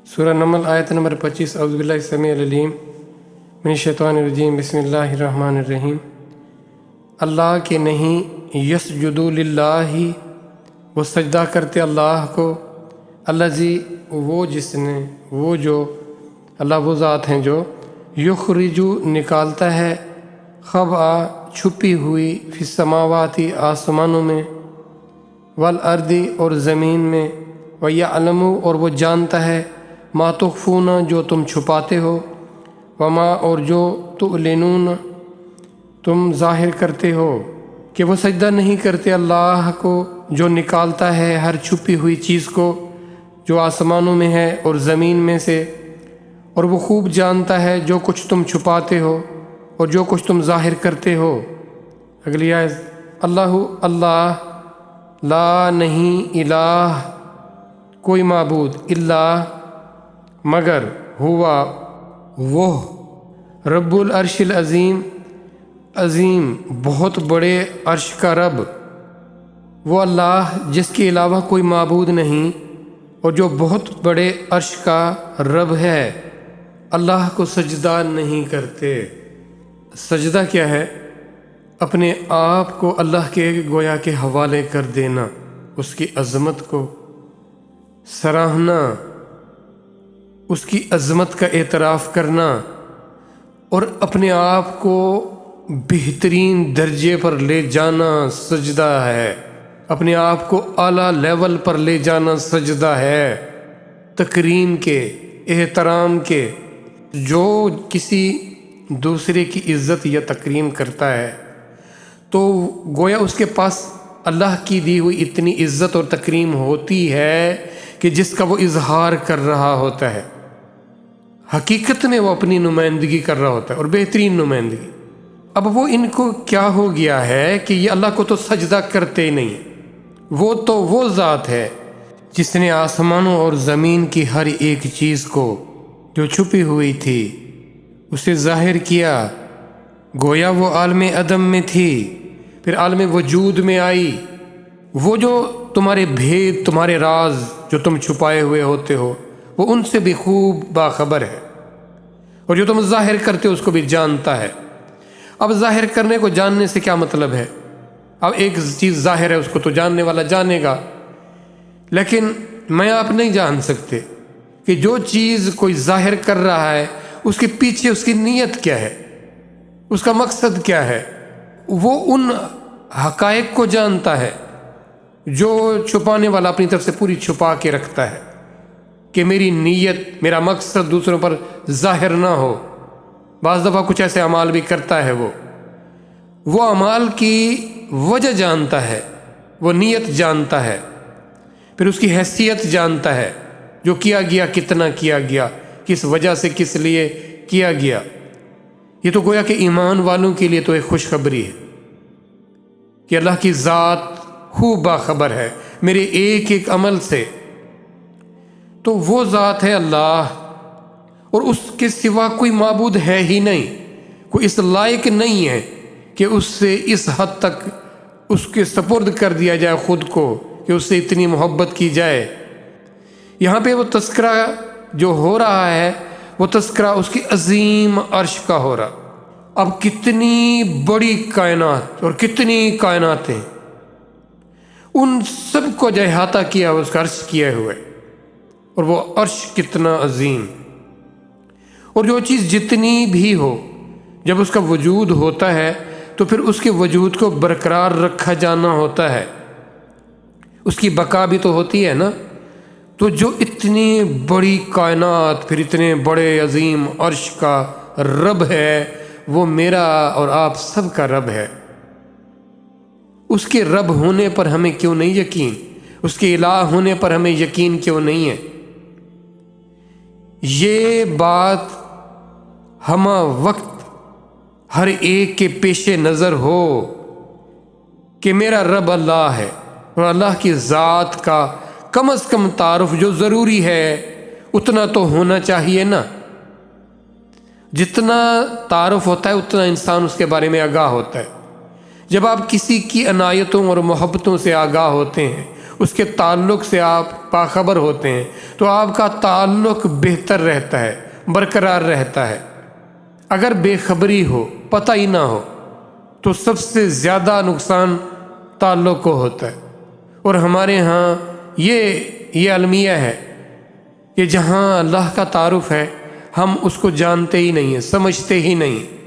سورہ نمل آیت نمبر 25۔ اعوذ باللہ السمیع العلیم من الشیطان الرجیم، بسم اللہ الرحمن الرحیم۔ اللہ کے نہیں یسجدوا للہ، وہ سجدہ کرتے اللہ کو، الذی وہ جس نے، وہ جو، اللہ وہ ذات ہیں جو یخرجو نکالتا ہے، خبأ چھپی ہوئی، فی السماواتی آسمانوں میں، والارض اور زمین میں، ویعلم اور وہ جانتا ہے، ما تخفون جو تم چھپاتے ہو، وما اور جو تعلنون تم ظاہر کرتے ہو۔ کہ وہ سجدہ نہیں کرتے اللہ کو جو نکالتا ہے ہر چھپی ہوئی چیز کو جو آسمانوں میں ہے اور زمین میں سے، اور وہ خوب جانتا ہے جو کچھ تم چھپاتے ہو اور جو کچھ تم ظاہر کرتے ہو۔ اگلی آیت، اللہ لا نہیں الہ کوئی معبود، الا مگر، ہوا وہ، رب العرش العظیم عظیم بہت بڑے عرش کا رب، وہ اللہ جس کے علاوہ کوئی معبود نہیں اور جو بہت بڑے عرش کا رب ہے، اللہ کو سجدہ نہیں کرتے۔ سجدہ کیا ہے؟ اپنے آپ کو اللہ کے گویا کے حوالے کر دینا، اس کی عظمت کو سراہنا، اس کی عظمت کا اعتراف کرنا، اور اپنے آپ کو بہترین درجے پر لے جانا سجدہ ہے، اپنے آپ کو اعلیٰ لیول پر لے جانا سجدہ ہے، تکریم کے، احترام کے۔ جو کسی دوسرے کی عزت یا تکریم کرتا ہے تو گویا اس کے پاس اللہ کی دی ہوئی اتنی عزت اور تکریم ہوتی ہے کہ جس کا وہ اظہار کر رہا ہوتا ہے، حقیقت میں وہ اپنی نمائندگی کر رہا ہوتا ہے، اور بہترین نمائندگی۔ اب وہ ان کو کیا ہو گیا ہے کہ یہ اللہ کو تو سجدہ کرتے ہی نہیں، وہ ذات ہے جس نے آسمانوں اور زمین کی ہر ایک چیز کو جو چھپی ہوئی تھی اسے ظاہر کیا، گویا وہ عالم عدم میں تھی، پھر عالم وجود میں آئی۔ وہ جو تمہارے بھید، تمہارے راز جو تم چھپائے ہوئے ہوتے ہو، وہ ان سے بھی خوب باخبر ہے، اور جو تم ظاہر کرتے ہو اس کو بھی جانتا ہے۔ اب ظاہر کرنے کو جاننے سے کیا مطلب ہے؟ اب ایک چیز ظاہر ہے، اس کو تو جاننے والا جانے گا، لیکن میں آپ نہیں جان سکتے کہ جو چیز کوئی ظاہر کر رہا ہے اس کے پیچھے اس کی نیت کیا ہے، اس کا مقصد کیا ہے۔ وہ ان حقائق کو جانتا ہے جو چھپانے والا اپنی طرف سے پوری چھپا کے رکھتا ہے، کہ میری نیت، میرا مقصد دوسروں پر ظاہر نہ ہو۔ بعض دفعہ کچھ ایسے اعمال بھی کرتا ہے، وہ اعمال کی وجہ جانتا ہے، وہ نیت جانتا ہے، پھر اس کی حیثیت جانتا ہے، جو کیا گیا کتنا کیا گیا، کس وجہ سے، کس لیے کیا گیا۔ یہ تو گویا کہ ایمان والوں کے لیے تو ایک خوشخبری ہے کہ اللہ کی ذات خوب باخبر ہے میرے ایک ایک عمل سے۔ تو وہ ذات ہے اللہ، اور اس کے سوا کوئی معبود ہے ہی نہیں، کوئی اس لائق نہیں ہے کہ اس سے اس حد تک اس کے سپرد کر دیا جائے خود کو، کہ اس سے اتنی محبت کی جائے۔ یہاں پہ وہ تذکرہ جو ہو رہا ہے، وہ تذکرہ اس کی عظیم عرش کا ہو رہا۔ اب کتنی بڑی کائنات اور کتنی کائناتیں، ان سب کو جو احاطہ کیا اس کا عرش کیے ہوئے، اور وہ عرش کتنا عظیم۔ اور جو چیز جتنی بھی ہو، جب اس کا وجود ہوتا ہے تو پھر اس کے وجود کو برقرار رکھا جانا ہوتا ہے، اس کی بقا بھی تو ہوتی ہے نا۔ تو جو اتنی بڑی کائنات، پھر اتنے بڑے عظیم عرش کا رب ہے، وہ میرا اور آپ سب کا رب ہے۔ اس کے رب ہونے پر ہمیں کیوں نہیں یقین؟ اس کے الہ ہونے پر ہمیں یقین کیوں نہیں ہے؟ یہ بات ہمہ وقت ہر ایک کے پیش نظر ہو کہ میرا رب اللہ ہے، اور اللہ کی ذات کا کم از کم تعارف جو ضروری ہے اتنا تو ہونا چاہیے نا۔ جتنا تعارف ہوتا ہے اتنا انسان اس کے بارے میں آگاہ ہوتا ہے۔ جب آپ کسی کی عنایتوں اور محبتوں سے آگاہ ہوتے ہیں اس کے تعلق سے آپ باخبر ہوتے ہیں تو آپ کا تعلق بہتر رہتا ہے، برقرار رہتا ہے۔ اگر بے خبری ہو، پتہ ہی نہ ہو، تو سب سے زیادہ نقصان تعلق کو ہوتا ہے۔ اور ہمارے ہاں یہ المیہ ہے کہ جہاں اللہ کا تعارف ہے ہم اس کو جانتے ہی نہیں ہیں، سمجھتے ہی نہیں۔